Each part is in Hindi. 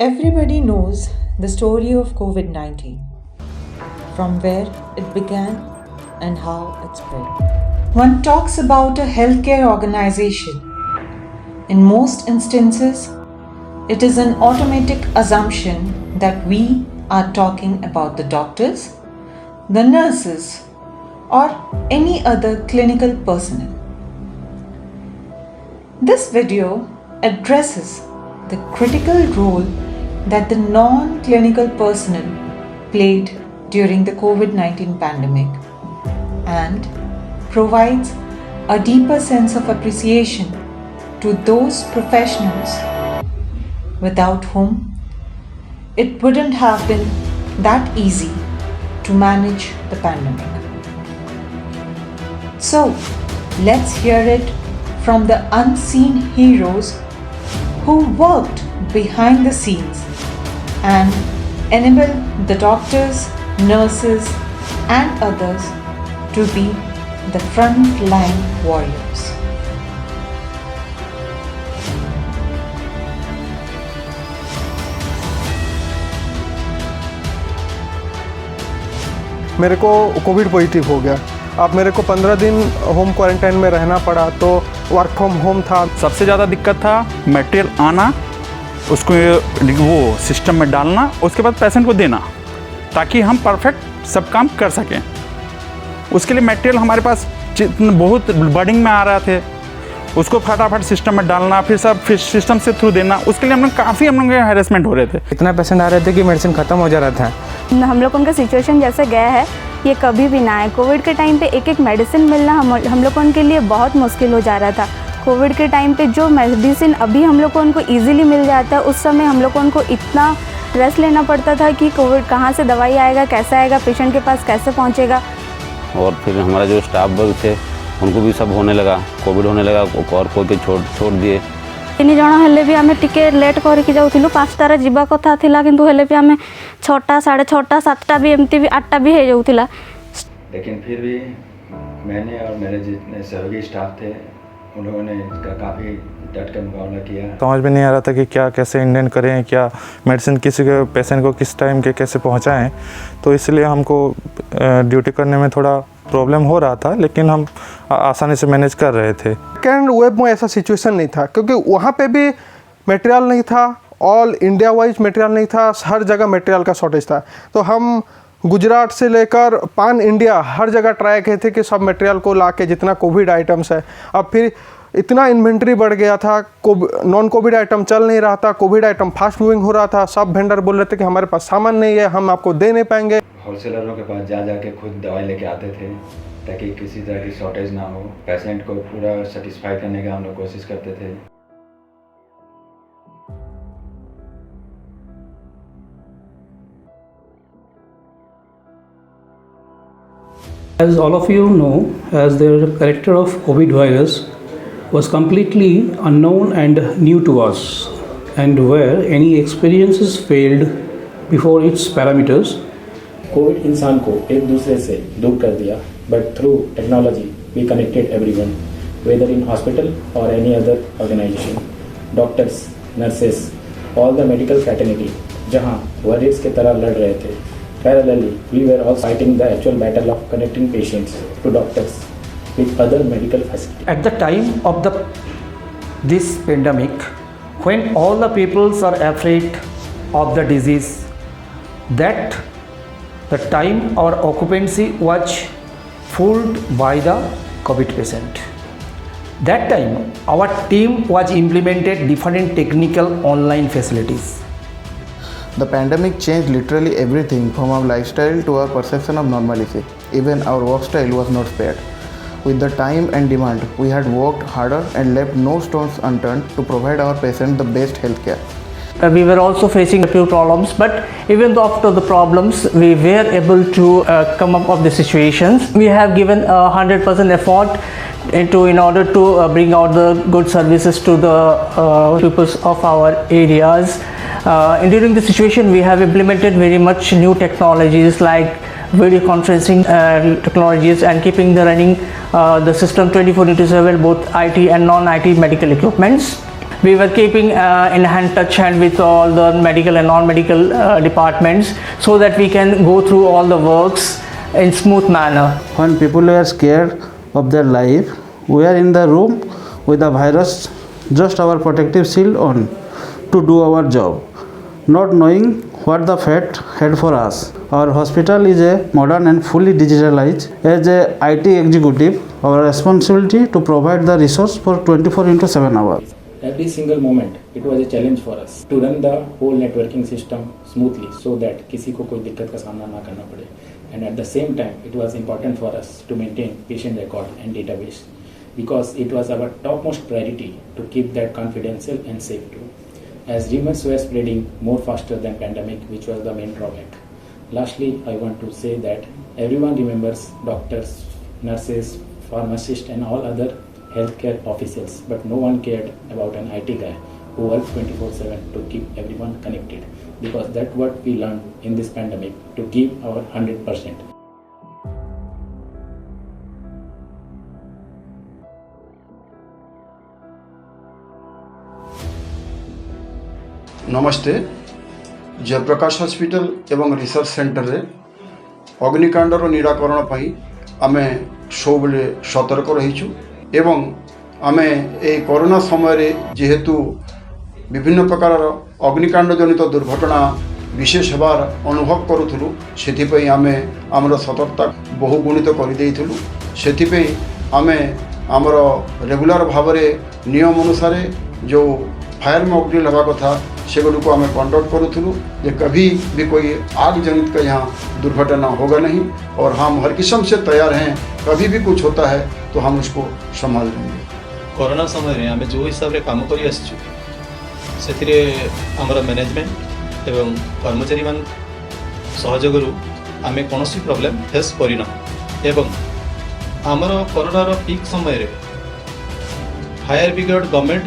Everybody knows the story of COVID 19, from where it began and how it spread. One talks about a healthcare organization. In most instances, it is an automatic assumption that we are talking about the doctors, the nurses, or any other clinical personnel. This video addresses the critical role that the non-clinical personnel played during the COVID-19 pandemic and provides a deeper sense of appreciation to those professionals without whom it wouldn't have been that easy to manage the pandemic. So, let's hear it from the unseen heroes who worked behind the scenes and enabled the doctors, nurses, and others to be the front-line warriors. मेरे को कोविड पॉजिटिव हो गया। अब मेरे को 15 दिन होम क्वारंटाइन में रहना पड़ा, तो वर्क फ्रॉम होम था। सबसे ज़्यादा दिक्कत था मटेरियल आना, उसको वो सिस्टम में डालना, उसके बाद पेशेंट को देना ताकि हम परफेक्ट सब काम कर सकें। उसके लिए मटेरियल हमारे पास बहुत बर्डिंग में आ रहे थे, उसको फटाफट सिस्टम में डालना, फिर सिस्टम से थ्रू देना। उसके लिए हम लोग के हैरेसमेंट हो रहे थे। इतना पेशेंट आ रहे थे कि मेडिसिन ख़त्म हो जा रहा था। हम लोग उनका सिचुएशन जैसे गया है ये कभी भी ना है। कोविड के टाइम पे एक एक मेडिसिन मिलना हम लोग उनके लिए बहुत मुश्किल हो जा रहा था। कोविड के टाइम पे जो मेडिसिन अभी हम लोग को उनको ईजिली मिल जाता है, उस समय हम लोग को उनको इतना स्ट्रेस लेना पड़ता था कि कोविड कहाँ से दवाई आएगा, कैसे आएगा, पेशेंट के पास कैसे पहुँचेगा। और फिर हमारा जो स्टाफ वर्ग थे उनको भी सब होने लगा, कोविड होने लगा, और कोई के छोड़ दिए। 3 जण हेले भी आमे टिके लेट करके जाउथिलु, 5टारे जीवा कथा थिला किंतु हेले भी आमे 6टा 6:30 7टा भी एमती भी 8टा भी हे जाउथिला। लेकिन फिर भी मैंने और मेरे जितने सहयोगी स्टाफ थे उन्होंने इसका काफ़ी डट कर मुकाबला किया। समझ में नहीं आ रहा था कि क्या कैसे इंडेंट करें, क्या मेडिसिन किसी के पेशेंट को किस टाइम के कैसे पहुंचाएं। तो इसलिए हमको ड्यूटी करने में थोड़ा प्रॉब्लम हो रहा था, लेकिन हम आसानी से मैनेज कर रहे थे। सेकेंड वेव में ऐसा सिचुएशन नहीं था, क्योंकि वहाँ पे भी मटेरियल नहीं था, ऑल इंडिया वाइज मटेरियल नहीं था, हर जगह मटेरियल का शॉर्टेज था। तो हम गुजरात से लेकर पान इंडिया हर जगह ट्राई किए थे कि सब मटेरियल को ला के जितना कोविड आइटम्स है। अब फिर इतना इन्वेंट्री बढ़ गया था, नॉन कोविड आइटम चल नहीं रहा था, कोविड आइटम फास्ट मूविंग हो रहा था। सब वेंडर बोल रहे थे कि हमारे पास सामान नहीं है, हम आपको दे नहीं पाएंगे। होलसेलरों के पास जा के खुद दवाई लेके आते थे ताकि किसी तरह की शॉर्टेज ना हो। पेशेंट को पूरा सेटिस्फाई करने का हम लोग कोशिश करते थे। As all of you know, as the character of COVID virus was completely unknown and new to us, and where any experiences failed before its parameters. Covid इंसान को एक दूसरे से दूर कर दिया, but through technology we connected everyone, whether in hospital और any other organisation, doctors, nurses, all the medical fraternity जहां वॉरियर्स की तरह लड़ रहे थे। Parallelly, we were all fighting the actual battle of connecting patients to doctors with other medical facilities. At the time of this pandemic, when all the peoples are afraid of the disease, that the time our occupancy was filled by the COVID patient. That time our team was implemented different technical online facilities. The pandemic changed literally everything from our lifestyle to our perception of normalcy. Even our work style was not spared. With the time and demand, we had worked harder and left no stones unturned to provide our patients the best health care. We were also facing a few problems, but even though after the problems, we were able to come up with the situations. We have given 100% effort in order to bring out the good services to the peoples of our areas. And during the situation, we have implemented very much new technologies like video conferencing technologies and keeping the running the system 24/7, both IT and non-IT medical equipments. We were keeping in hand touch hand with all the medical and non-medical departments so that we can go through all the works in smooth manner. When people are scared of their life, we are in the room with the virus, just our protective shield on to do our job, not knowing what the fate had for us. Our hospital is a modern and fully digitalized. As a IT executive, our responsibility to provide the resource for 24/7 hours. Every single moment it was a challenge for us to run the whole networking system smoothly so that किसी को कोई दिक्कत का सामना ना करना पड़े. And at the same time, it was important for us to maintain patient record and database because it was our topmost priority to keep that confidential and safe too. As rumors were spreading more faster than pandemic, which was the main drawback. Lastly, I want to say that everyone remembers doctors, nurses, pharmacists and all other healthcare officials, but no one cared about an IT guy who worked 24/7 to keep everyone connected, because that's what we learned in this pandemic, to give our 100%. नमस्ते। जयप्रकाश हॉस्पिटल एवं रिसर्च सेंटर रे अग्निकांडर निराकरण पाई आमे सबले सतर्क रहीचु एवं आमे ए कोरोना समय रे जेहेतु विभिन्न प्रकार अग्निकांड जनित दुर्घटना विशेष होबार अनुभव करूथुलु, सेथिपई आमे आमर सतर्कता बहुगुणित कर देइथुलु। सेथिपई आमे आमर रेगुलर भावरे नियम अनुसार जो फायर मॉक ड्रिल हवा कथा सेगुड़ को हमें कंडक्ट करूँ जे कभी भी कोई आग जनित का यहाँ दुर्घटना होगा नहीं और हम हर किस्म से तैयार हैं। कभी भी कुछ होता है तो हम उसको संभाल लेंगे। कोरोना समय आम जो हिसाब से कम कर आमर मैनेजमेंट एवं कर्मचारी मान सहयोग आम कौन प्रॉब्लम फेस करना एवं आमर कोरोनार पीक समय फायर ब्रिगेड गवर्नमेंट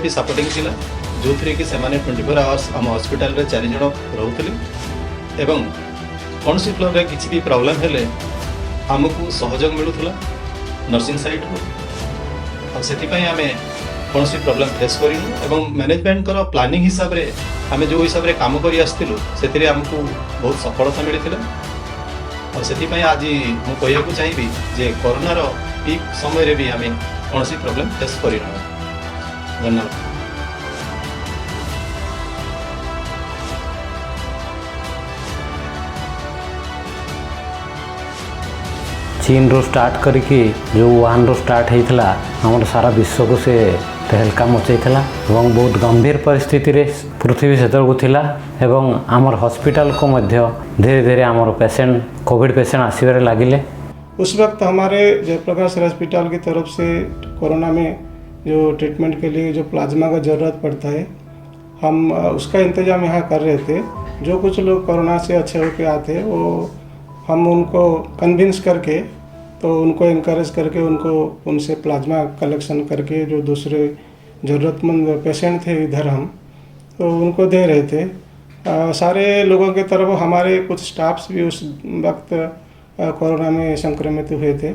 भी सपोर्टिंग थिला, जो थी कि सेमाने 24 आवर्स आम हॉस्पिटल रे 4 जन रोते एवं कौन सी फ्लोर रे किसी भी प्रॉब्लम हेले आमको सहयोग मिलूला नर्सिंग साइड रो। से आम कौन सी प्रॉब्लम फेस करूँ एवं मैनेजमेंट कर प्लानिंग हिसाब रे आम जो हिसाब रे काम कर से आमको बहुत सफलता मिलता। से आज मुझे कहूँ चाहिए जे कोरोनार पीक समय भी आम कौन सी प्रॉब्लम फेस करना। धन्यवाद। चीन रो स्टार्ट करके जो वुहान रो स्टार्ट होता आम सारा विश्व को से तहलका मचाईला और बहुत गंभीर परिस्थिति रे पृथ्वी सेतर को थिला एवं आमर हॉस्पिटल को मध्य धीरे धीरे आमर पेशेंट कोविड पेशेंट आसबार लगिले। उस वक्त हमारे जयप्रकाश हॉस्पिटल की तरफ से कोरोना में जो ट्रीटमेंट के लिए जो प्लाज्मा का ज़रूरत पड़ता है, हम उसका इंतज़ाम यहाँ कर रहे थे। जो कुछ लोग कोरोना से अच्छे होकर आते वो हम उनको कन्विंस करके तो उनको इनकरेज करके उनसे प्लाज्मा कलेक्शन करके जो दूसरे ज़रूरतमंद पेशेंट थे इधर हम तो उनको दे रहे थे। सारे लोगों के तरफ हमारे कुछ स्टाफ्स भी उस वक्त कोरोना में संक्रमित हुए थे।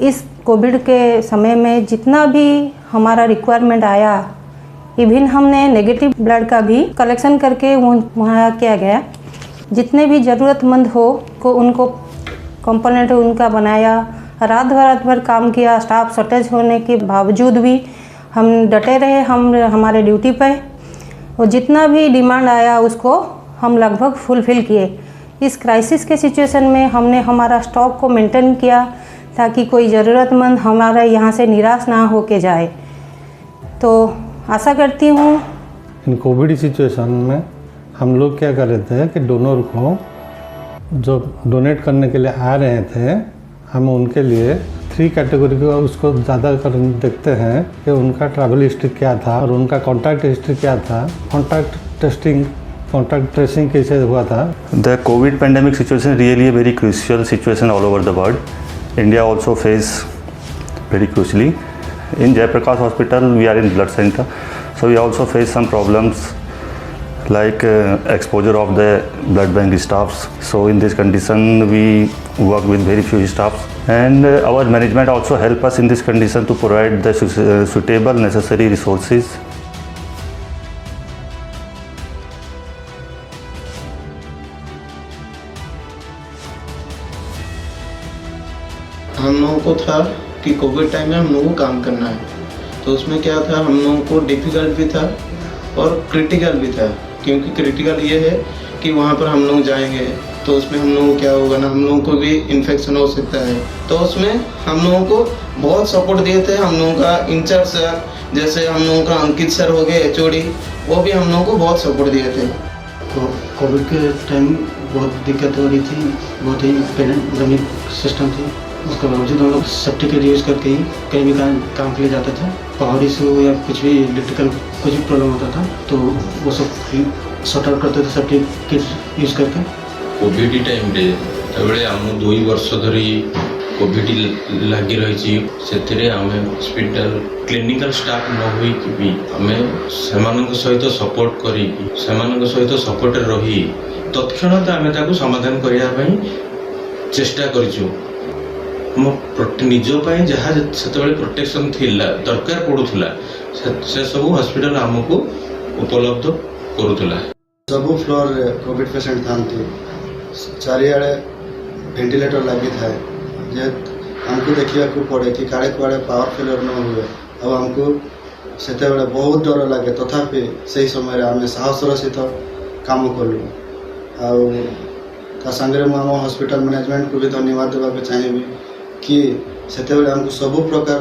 इस कोविड के समय में जितना भी हमारा रिक्वायरमेंट आया, इवन हमने नेगेटिव ब्लड का भी कलेक्शन करके वहाँ किया गया। जितने भी ज़रूरतमंद हो को उनको कंपोनेंट उनका बनाया, रात भर काम किया। स्टाफ शॉर्टेज होने के बावजूद भी हम डटे रहे हमारे ड्यूटी पे और जितना भी डिमांड आया उसको हम लगभग फुलफ़िल किए। इस क्राइसिस के सिचुएशन में हमने हमारा स्टॉक को मेंटेन किया ताकि कोई ज़रूरतमंद हमारा यहाँ से निराश ना होके जाए। तो आशा करती हूँ इन कोविड सिचुएशन में हम लोग क्या कर रहे थे कि डोनर को जो डोनेट करने के लिए आ रहे थे हम उनके लिए 3 कैटेगरी को उसको ज़्यादा कर देखते हैं कि उनका ट्रैवल हिस्ट्री क्या था और उनका कॉन्टैक्ट हिस्ट्री क्या था, कॉन्टैक्ट ट्रेसिंग कैसे हुआ था। The COVID pandemic situation really a very crucial situation all over the world. India also face very crucially. In Jayaprakash Hospital we are in blood center, so we also face some problems like exposure of the blood bank staffs. So in this condition we work with very few staffs, and our management also help us in this condition to provide the suitable necessary resources. हम लोगों को था कि कोविड टाइम में हम लोगों को काम करना है, तो उसमें क्या था, हम लोगों को डिफ़िकल्ट भी था और क्रिटिकल भी था। क्योंकि क्रिटिकल ये है कि वहाँ पर हम लोग जाएंगे तो उसमें हम लोगों को क्या होगा ना, हम लोगों को भी इन्फेक्शन हो सकता है। तो उसमें हम लोगों को बहुत सपोर्ट दिए थे। हम लोगों का इंचार्ज सर, जैसे हम लोगों का अंकित सर हो गए HOD, वो भी हम लोगों को बहुत सपोर्ट दिए थे। कोविड के टाइम बहुत दिक्कत हो रही थी, बहुत ही पैंडेमिक सिस्टम थी। उसके बावजूद हम लोग सेफ्टी के यूज़ करके ही कहीं भी काम के लिए जाते थे। पावर इशू या कुछ भी इलेक्ट्रिकल कुछ भी प्रॉब्लम होता था तो वो सब सॉर्ट आउट करते थे सेफ्टी किट यूज़ करके। कोविड टाइम रे तबले हम 2 वर्ष धरी कोविड लगी रही, से हॉस्पिटल क्लिनिकल स्टाफ न हुई भी हमें सहित सपोर्ट करी सहित सपोर्ट रही तत्क्षणात आम समाधान करने चेष्टा करूँ। मो निज जहाँ से प्रोटेक्शन थिला दरकार पड़ूला से सब हॉस्पिटल आमको उपलब्ध करूला। सब फ्लोर रे कोविड पेशेंट था, चारिआडे वेंटिलेटर लगी था, जे हमको देखा पड़े कि काड़े कुआड़े पावर फेलियर न हुए। अब हमको से बहुत डर लगे, तथापि से समय आम साहसर सहित काम कलु। आगे आम हॉस्पिटल मैनेजमेंट को भी धन्यवाद देवाक चाहिए कि से हमको सब प्रकार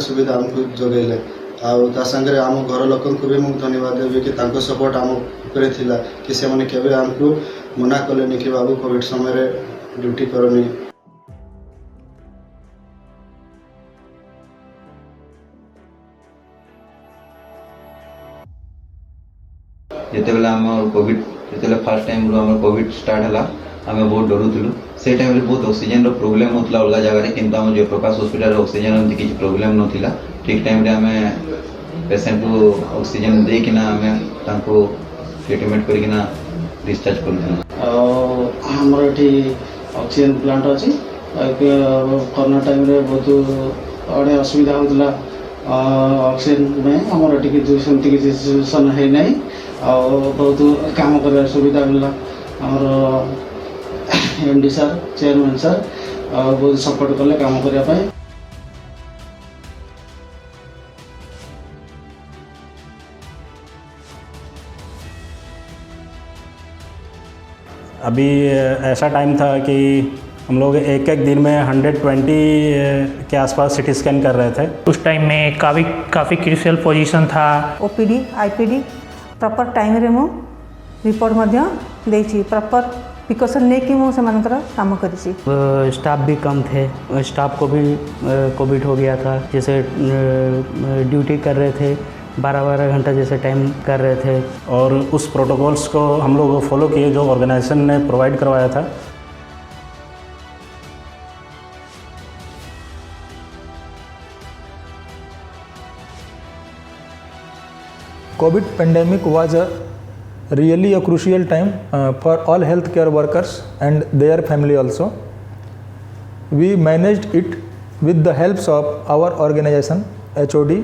सुविधा हमको जगैले। आगे आम घर लोक को भी मुझे धन्यवाद देवी कि सपोर्ट आम उपरे थिला कि से माने केबे हमको मना कलेनि कि बाबू कोविड समय ड्यूटी करनी। जितेबाला आम कोविड जिते फास्ट टाइम रो कोविड स्टार्ट है आम बहुत डरुलु। से टाइम बहुत ऑक्सीजन प्रोब्लेम होता अलग जगह, किंतु आम जयप्रकाश हॉस्पिटल ऑक्सीजन एमती किसी प्रोब्लेम नाला। ठीक टाइम आम पेसेंट को ऑक्सीजन देकिना आम ट्रीटमेंट करना डिस्चार्ज करूँ। हमर ये ऑक्सीजन प्लांट अच्छी कोरोना टाइम रे बहुत अड़े असुविधा होता ऑक्सीजन में आमर टी सेमती किसी सिचुएसन है ना बहुत काम कर सुविधा मिलला। आमर MD सर चेयरमैन सर बहुत सपोर्ट कले काम करने। अभी ऐसा टाइम था कि हम लोग एक दिन में 120 के आसपास CT स्कैन कर रहे थे। उस टाइम में काफ़ी क्रूशियल पोजीशन था। OPD IPD प्रॉपर टाइम रे मो रिपोर्ट मध्य देछि, प्रॉपर प्रिकॉशन नहीं कि मो समानकर काम करिछि। स्टाफ भी कम थे, स्टाफ को भी कोविड हो गया था। जैसे ड्यूटी कर रहे थे 12-12 घंटा जैसे टाइम कर रहे थे, और उस प्रोटोकॉल्स को हम लोग फॉलो किए जो ऑर्गेनाइजेशन ने प्रोवाइड करवाया था। COVID pandemic was really a crucial time for all healthcare workers and their family also. We managed it with the helps of our organization, HOD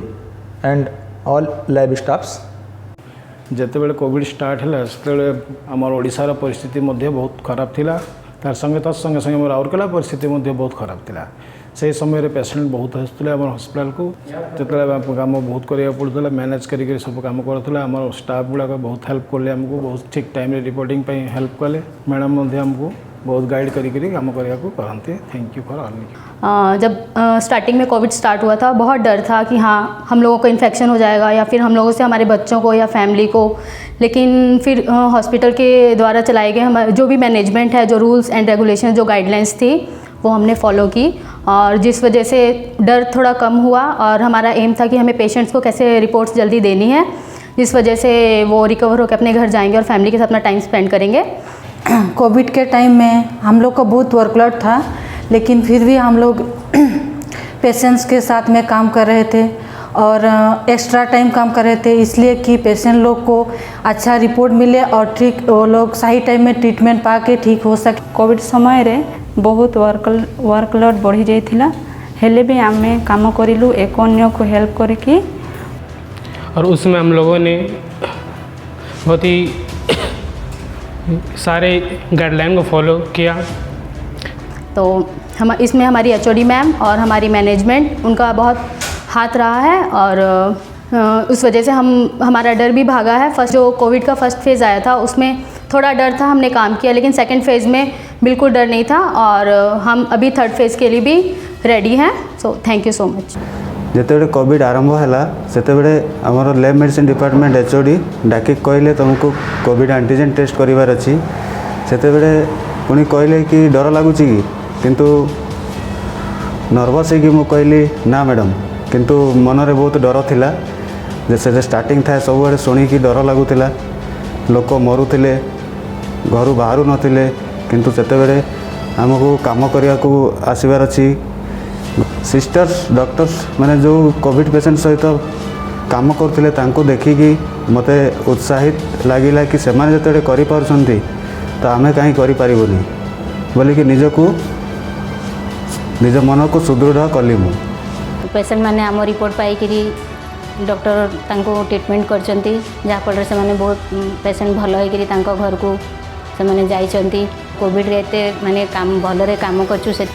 and all lab staffs. जितेबाला कोविड स्टार्ट है से आमर ओडिशार परिस्थिति बहुत खराब थिला, तार संगे तत्संगे संगे राउरकेला परिस्थिति बहुत खराब थिला। से समय पेसेंट बहुत आसुले आम हॉस्पिटल को, जो काम बहुत करा पड़ूला, मैनेज कर सब कम करूला। आम स्टाफ गुड़ाक बहुत हेल्प कले, आमको बहुत ठीक टाइम रिपोर्टिंग हेल्प कले। मैडम आमको बहुत गाइड करी काम करते। Thank you for all. जब स्टार्टिंग में कोविड स्टार्ट हुआ था बहुत डर था कि हाँ हम लोगों को इन्फेक्शन हो जाएगा या फिर हम लोगों से हमारे बच्चों को या फैमिली को। लेकिन फिर हॉस्पिटल के द्वारा चलाए गए हमारे जो भी मैनेजमेंट है, जो रूल्स एंड रेगुलेशन, जो गाइडलाइंस थी वो हमने फॉलो की, और जिस वजह से डर थोड़ा कम हुआ। और हमारा एम था कि हमें पेशेंट्स को कैसे रिपोर्ट्स जल्दी देनी है, जिस वजह से वो रिकवर होकर अपने घर जाएंगे और फैमिली के साथ अपना टाइम स्पेंड करेंगे। कोविड के टाइम में हम लोग का बहुत वर्कलोड था, लेकिन फिर भी हम लोग पेशेंट्स के साथ में काम कर रहे थे और एक्स्ट्रा टाइम काम कर रहे थे, इसलिए कि पेशेंट लोग को अच्छा रिपोर्ट मिले और ठीक वो लोग सही टाइम में ट्रीटमेंट पा के ठीक हो सके। कोविड समय रे बहुत वर्कलोड बढ़ी जाइथिला, हेले भी आमे काम करिलु एक अन्य को हेल्प करके, और उसमें हम लोगों ने बहुत ही सारे गाइडलाइन को फॉलो किया। तो हम इसमें हमारी HOD मैम और हमारी मैनेजमेंट उनका बहुत हाथ रहा है, और उस वजह से हमारा डर भी भागा है। फर्स्ट जो कोविड का फर्स्ट फेज़ आया था उसमें थोड़ा डर था, हमने काम किया, लेकिन सेकंड फेज़ में बिल्कुल डर नहीं था, और हम अभी थर्ड फेज़ के लिए भी रेडी हैं। So thank you so much. जिते कोविड आरंभ है से आमर लैब मेडिसिन डिपार्टमेंट HOD डाक कहले तुमको कोविड एंटीजन टेस्ट करार अच्छी, से पुणी कहले कि डर लगुच किंतु नर्वस हो कहली ना मैडम, किंतु मनरे बहुत डर थिला। जैसे स्टार्टिंग था सब शुणिकी डर लगुला, लोक मरुले घर बाहर नथिले, किंतु सेतेबेले आमको काम करने को आसबार अच्छी। सिस्टर्स डॉक्टर्स माने जो कोविड पेशेंट सहित काम करते देखिकी मते उत्साहित लगिला कि से जो करें तो आमे कहीं करें बोलिकी निज मन को सुदृढ़ कली मु। पेशेंट मैंने आम रिपोर्ट पाई डॉक्टर तांको ट्रीटमेंट करचंती, जहाँफल से मैंने बहुत पेशेंट भल हो घर को से मैंने जाइचंती। कोविड रे एते माने काम भलरे काम करचु से।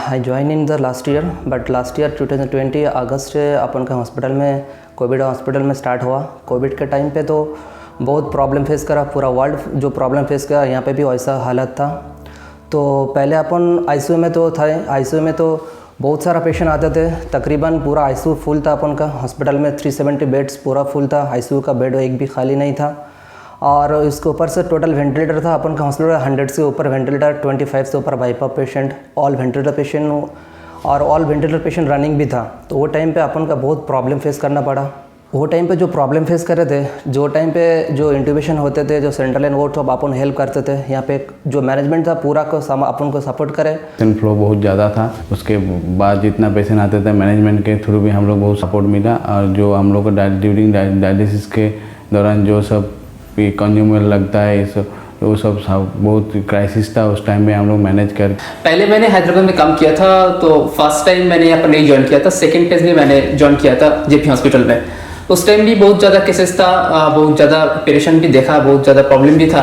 I joined in the last year, but last year 2020 अगस्त से अपन का हॉस्पिटल में कोविड हॉस्पिटल में स्टार्ट हुआ। कोविड के टाइम पे तो बहुत प्रॉब्लम फेस करा, पूरा वर्ल्ड जो प्रॉब्लम फेस करा, यहाँ पे भी वैसा हालत था। तो पहले अपन ICU में तो था, ICU में तो बहुत सारा पेशेंट आते थे, तकरीबन पूरा ICU फुल था। अपन का हॉस्पिटल में 370 बेड्स पूरा फुल था, ICU का बेड एक भी खाली नहीं था। और इसके ऊपर से टोटल वेंटिलेटर था अपन का हॉस्पिटल 100 से ऊपर वेंटिलेटर, 25 से ऊपर bypass patient, all ventilator patient, और ऑल वेंटिलेटर पेशेंट रनिंग भी था। तो वो टाइम पे अपन का बहुत प्रॉब्लम फेस करना पड़ा। वो टाइम पे जो प्रॉब्लम फेस कर रहे थे, जो टाइम पे जो इंट्यूबेशन होते थे, जो सेंट्रल लाइन वो सब अपन हेल्प करते थे। यहाँ पे जो मैनेजमेंट था पूरा को अपन को सपोर्ट करे। पेशेंट फ्लो बहुत ज़्यादा था, उसके बाद जितना पेशेंट आते थे मैनेजमेंट के थ्रू भी हम लोग बहुत सपोर्ट मिला। और जो हम लोग को ड्यूरिंग डायलिसिस के दौरान जो सब कंज्यूमर लगता है इस वो सब बहुत क्राइसिस था, उस टाइम में हम लोग मैनेज कर। पहले मैंने हैदराबाद में काम किया था, तो फर्स्ट टाइम मैंने यहाँ पर नहीं ज्वाइन किया था, सेकंड फेज में मैंने ज्वाइन किया था JP हॉस्पिटल में। उस टाइम भी बहुत ज़्यादा केसेस था, बहुत ज़्यादा पेशेंट भी देखा, बहुत ज़्यादा प्रॉब्लम भी था।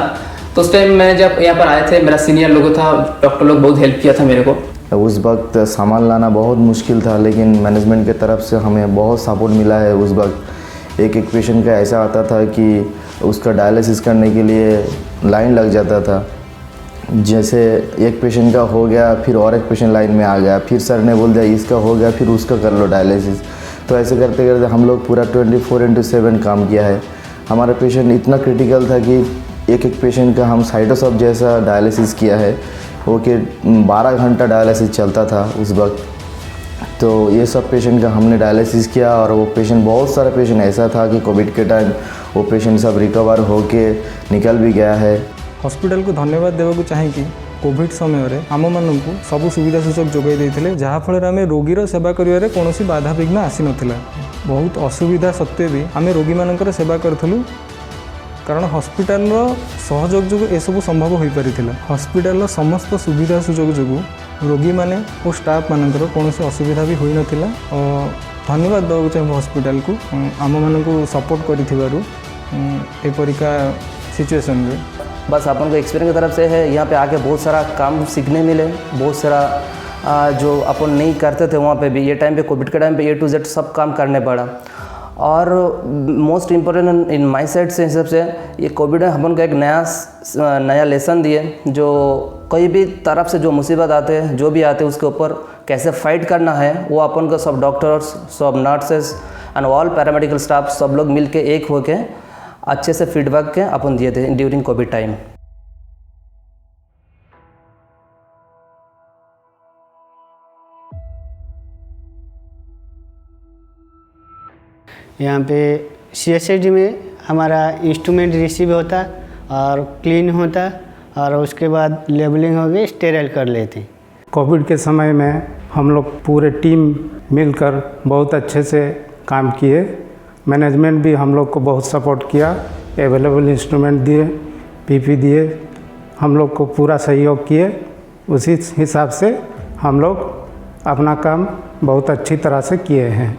तो उस टाइम मैं जब यहाँ पर आए थे, मेरा सीनियर लोग था, डॉक्टर लोग बहुत हेल्प किया था मेरे को। उस वक्त सामान लाना बहुत मुश्किल था, लेकिन मैनेजमेंट की तरफ से हमें बहुत सपोर्ट मिला है। उस वक्त एक पेशेंट का ऐसा आता था कि उसका डायलिसिस करने के लिए लाइन लग जाता था। जैसे एक पेशेंट का हो गया, फिर और एक पेशेंट लाइन में आ गया, फिर सर ने बोल दिया इसका हो गया, फिर उसका कर लो डायलिसिस। तो ऐसे करते करते हम लोग पूरा 24/7 काम किया है। हमारा पेशेंट इतना क्रिटिकल था कि एक पेशेंट का हम साइटोसॉप जैसा डायलिसिस किया है, वो कि 12 घंटा डायलिसिस चलता था उस वक्त। तो ये सब पेशेंट का हमने डायलिसिस किया, और वो पेशेंट बहुत सारा पेशेंट ऐसा था कि कोविड के टाइम वो पेशेंट सब रिकवर होके निकल भी गया है। हॉस्पिटल को धन्यवाद देवाक चाहिए। कोविड समय रे आम मानू सब सुविधा सुजोग जोगाई देते, जहाँफल आम रोगीर सेवा करिवारे कौन बाधा विघ्न आसी नाला। बहुत असुविधा सत्वे भी आम रोगी मानकर सेवा करूँ, कारण हॉस्पिटल सहयोग जो एसबू संभव हो पारिथिला। हॉस्पिटल समस्त सुविधा सुजोग जो रोगी माने और स्टाफ मानकर कौन असुविधा भी होई नथिला। धन्यवाद देवाक चाहिए हॉस्पिटल को, आम मान को सपोर्ट करिका सिचुएशन रे। बस अपन को एक्सपीरियंस की तरफ से है, यहाँ पे आके बहुत सारा काम सीखने मिले, बहुत सारा जो अपन नहीं करते थे वहाँ पे भी ये टाइम पे कोविड के टाइम पे A to Z सब काम करने पड़ा। और most important in my side से हिसाब से ये कोविड अपन को एक नया लेसन दिए, जो कोई भी तरफ से जो मुसीबत आते हैं, जो भी आते हैं, उसके ऊपर कैसे फाइट करना है वो अपन को सब डॉक्टर्स, सब nurses and all paramedical staff सब लोग मिल के एक होके अच्छे से फीडबैक के अपन दिए थे ड्यूरिंग कोविड टाइम। यहाँ पे CSHD में हमारा इंस्ट्रूमेंट रिसीव होता और क्लीन होता और उसके बाद लेबलिंग होगी, स्टेराइल कर लेते। कोविड के समय में हम लोग पूरे टीम मिलकर बहुत अच्छे से काम किए। मैनेजमेंट भी हम लोग को बहुत सपोर्ट किया, अवेलेबल इंस्ट्रूमेंट दिए, पीपी दिए, हम लोग को पूरा सहयोग किए। उसी हिसाब से हम लोग अपना काम बहुत अच्छी तरह से किए हैं।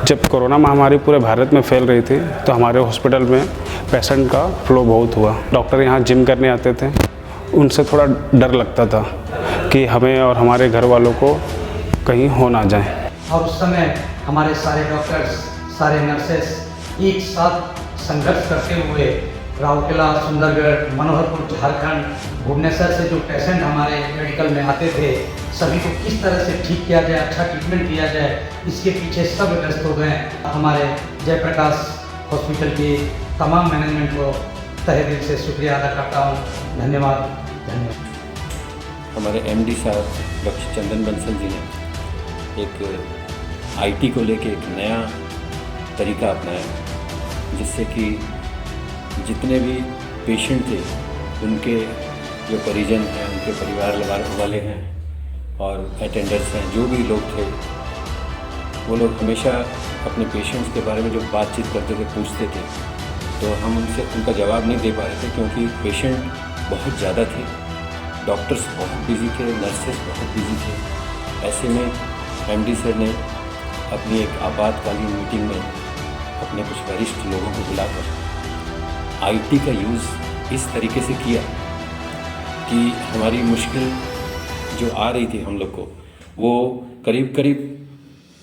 जब कोरोना महामारी पूरे भारत में फैल रही थी तो हमारे हॉस्पिटल में पेशेंट का फ्लो बहुत हुआ। डॉक्टर यहाँ जिम करने आते थे, उनसे थोड़ा डर लगता था कि हमें और हमारे घर वालों को कहीं हो ना जाए। और उस समय हमारे सारे डॉक्टर्स, सारे नर्सेस एक साथ संघर्ष करते हुए राउरकेला, सुंदरगढ़, मनोहरपुर, झारखंड, भुवनेश्वर से जो पेशेंट हमारे मेडिकल में आते थे, सभी को किस तरह से ठीक किया जाए, अच्छा ट्रीटमेंट किया जाए, इसके पीछे सब व्यस्त हो गए। हमारे जयप्रकाश हॉस्पिटल की तमाम मैनेजमेंट को तहे दिल से शुक्रिया अदा करता हूँ। धन्यवाद, धन्यवाद। हमारे एमडी साहब डॉक्टर चंदन बंसल जी ने एक आईटी को लेके एक नया तरीका अपनाया, जिससे कि जितने भी पेशेंट थे, उनके जो परिजन हैं, उनके परिवार वाले हैं और अटेंडर्स हैं, जो भी लोग थे, वो लोग हमेशा अपने पेशेंट्स के बारे में जो बातचीत करते थे, पूछते थे, तो हम उनका जवाब नहीं दे पा रहे थे क्योंकि पेशेंट बहुत ज़्यादा थे, डॉक्टर्स बहुत बिजी थे, नर्सेस बहुत बिजी थे। ऐसे में एमडी सर ने अपनी एक आपातकालीन मीटिंग में अपने कुछ वरिष्ठ लोगों को बुलाकर आईटी का यूज़ इस तरीके से किया कि हमारी मुश्किल जो आ रही थी हम लोग को, वो करीब करीब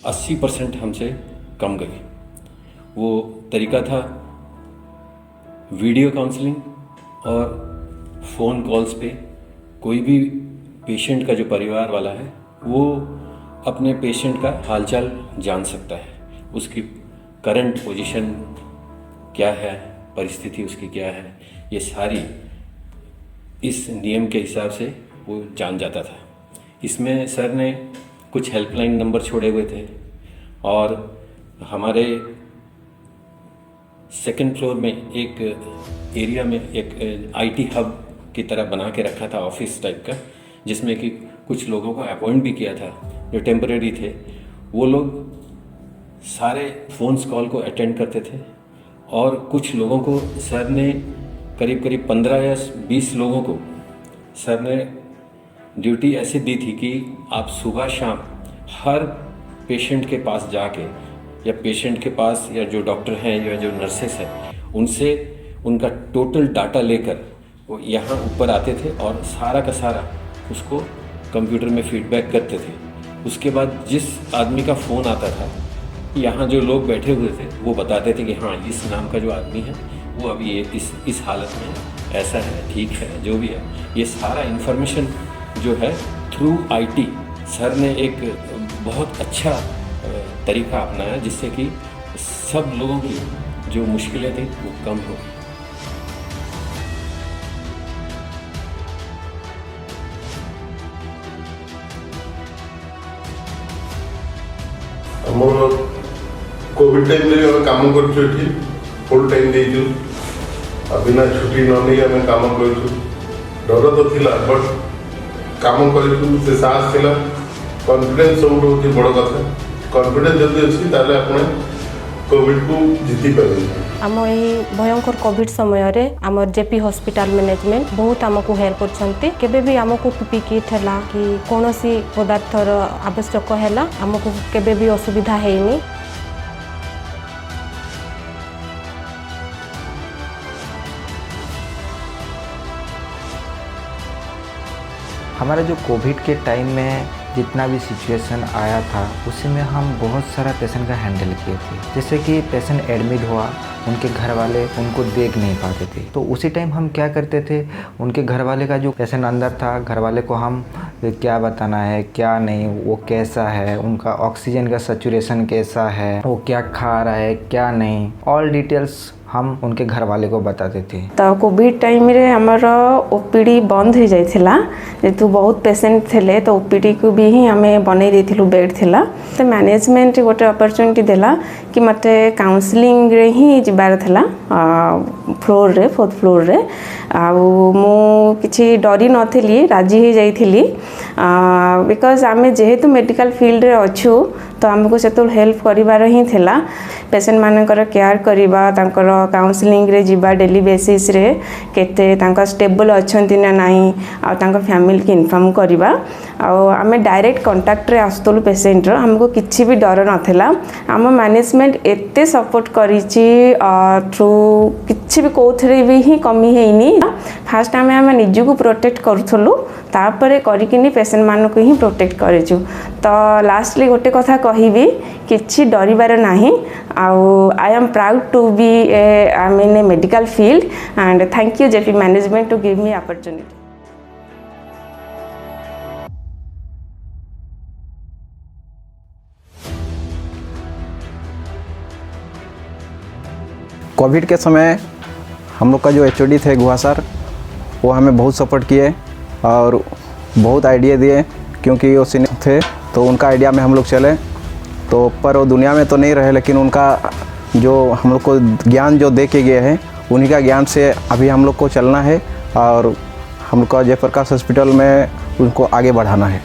80% हमसे कम गई। वो तरीका था वीडियो काउंसलिंग और फ़ोन कॉल्स पे कोई भी पेशेंट का जो परिवार वाला है वो अपने पेशेंट का हालचाल जान सकता है, उसकी करंट पोजीशन क्या है, परिस्थिति उसकी क्या है, ये सारी इस नियम के हिसाब से वो जान जाता था। इसमें सर ने कुछ हेल्पलाइन नंबर छोड़े हुए थे और हमारे सेकंड फ्लोर में एक एरिया में एक आईटी हब की तरह बना के रखा था, ऑफिस टाइप का, जिसमें कि कुछ लोगों को अपॉइंट भी किया था जो टेम्परेरी थे। वो लोग सारे फ़ोन्स कॉल को अटेंड करते थे और कुछ लोगों को सर ने करीब 15 या 20 लोगों को सर ने ड्यूटी ऐसे दी थी कि आप सुबह शाम हर पेशेंट के पास जाके या पेशेंट के पास या जो डॉक्टर हैं या जो नर्सेस हैं उनसे उनका टोटल डाटा लेकर वो यहाँ ऊपर आते थे और सारा का सारा उसको कंप्यूटर में फीडबैक करते थे। उसके बाद जिस आदमी का फ़ोन आता था, यहाँ जो लोग बैठे हुए थे वो बताते थे कि हाँ, इस नाम का जो आदमी है वो अभी ये इस हालत में ऐसा है, ठीक है, जो भी है। ये सारा इन्फॉर्मेशन जो है थ्रू आईटी सर ने एक बहुत अच्छा तरीका अपनाया, जिससे कि सब लोगों की जो मुश्किलें थी वो कम हो। ଆମର କୋଭିଡ୍ ଟାଇମ୍ରେ ଆମେ କାମ କରୁଛୁ, ଏଠି ଫୁଲ୍ ଟାଇମ୍ ଦେଇଛୁ ଆଉ ବିନା ଛୁଟି ନ ନେଇ ଆମେ କାମ କରୁଛୁ। ଡର ତ ଥିଲା ବଟ୍ କାମ କରିଛୁ, ସେ ସାହସ ଥିଲା, କନଫିଡେନ୍ସ ସବୁଠୁ ହେଉଛି ବଡ଼ କଥା। କନଫିଡେନ୍ସ ଯଦି ଅଛି ତାହେଲେ ଆପଣ କୋଭିଡ୍କୁ ଜିତି ପାରିବେ। आम यही भयंकर कोविड समय आम जेपी हॉस्पिटल मैनेजमेंट बहुत आमको हेल्प करछंती। केबे भी आमको पीपी किट है कि कौन सी पदार्थर आवश्यक है आमको केबे भी असुविधा है। हमारा जो कोविड के टाइम में जितना भी सिचुएशन आया था उसी में हम बहुत सारा पेशेंट का हैंडल किए थे। जैसे कि पेशेंट एडमिट हुआ, उनके घर वाले उनको देख नहीं पाते थे, तो उसी टाइम हम क्या करते थे, उनके घर वाले का जो पेशेंट अंदर था, घर वाले को हम क्या बताना है क्या नहीं, वो कैसा है, उनका ऑक्सीजन का सैचुरेशन कैसा है, वो क्या खा रहा है क्या नहीं, ऑल डिटेल्स हम उनके घर वाले को बताते थे। तो कोविड टाइम रे हमर ओपीडी बंद हो जाइथिला जेतु बहुत पेशेंट थिले तो ओपीडी को भी ही हमें बनै देथिलु बेड थिला तो मैनेजमेंट गोटे अपॉर्चुनिटी देला कि मते काउंसलिंग रे ही जिबार थिला फ्लोर रे 4th फ्लोर रे आ मु किछि डरी नथिली राजी हो जाइथिली बिकॉज आमे जेहेतु मेडिकल फील्ड रे अछु तो आमको से तो हेल्प करिवार ही थिला पेशेंट मानकर केयर करिबा तांकर काउंसलिंग रे जिबा डेली बेसिस रे केते तांका स्टेबल अछंती ना नाही आ तांका फैमिली के इन्फॉर्म करिबा आ आमे डायरेक्ट कांटेक्ट रे आस्तलु पेशेंट रो हमको किछि भी डर नथिला आम मैनेजमेंट एते सपोर्ट करिछि थ्रू किछि भी कोथरे भी ही कमी हेइनी फास्ट आमे निजु प्रोटेक्ट करथलु तापरे करिकिनी पेशेंट मान को ही प्रोटेक्ट करिछु तो लास्टली गोटे कथा कहिबी किछि डरिबार नाही I am proud to be I mean a medical field and thank you JP management to give me opportunity. COVID के समय हम लोग का जो एचओडी थे गुहा सर वो हमें बहुत सपोर्ट किए और बहुत आइडिया दिए क्योंकि वो सीनियर थे तो उनका आइडिया में हम लोग चले तो पर वो दुनिया में तो नहीं रहे लेकिन उनका जो हम लोग को ज्ञान जो दे के गए हैं उन्हीं का ज्ञान से अभी हम लोग को चलना है और हम लोग का जयप्रकाश हॉस्पिटल में उनको आगे बढ़ाना है।